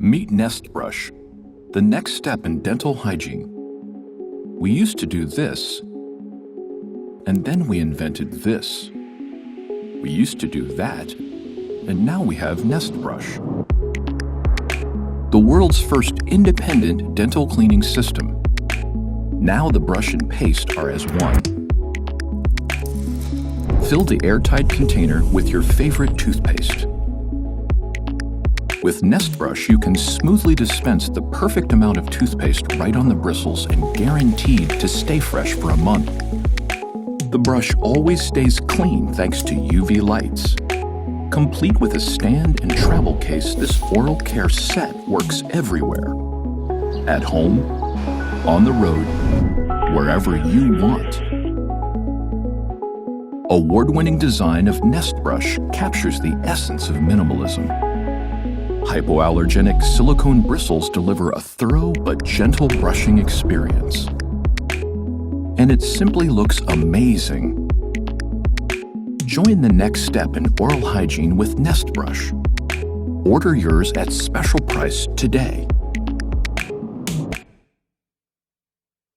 Meet Nestbrush, the next step in dental hygiene. We used to do this, and then we invented this. We used to do that, and now we have Nestbrush, the world's first independent dental cleaning system. Now the brush and paste are as one. Fill the airtight container with your favorite toothpaste. With Nestbrush, you can smoothly dispense the perfect amount of toothpaste right on the bristles and guaranteed to stay fresh for a month. The brush always stays clean thanks to UV lights. Complete with a stand and travel case, this oral care set works everywhere. At home, on the road, wherever you want. Award-winning design of Nestbrush captures the essence of minimalism. Hypoallergenic silicone bristles deliver a thorough but gentle brushing experience. And it simply looks amazing. Join the next step in oral hygiene with Nestbrush. Order yours at special price today.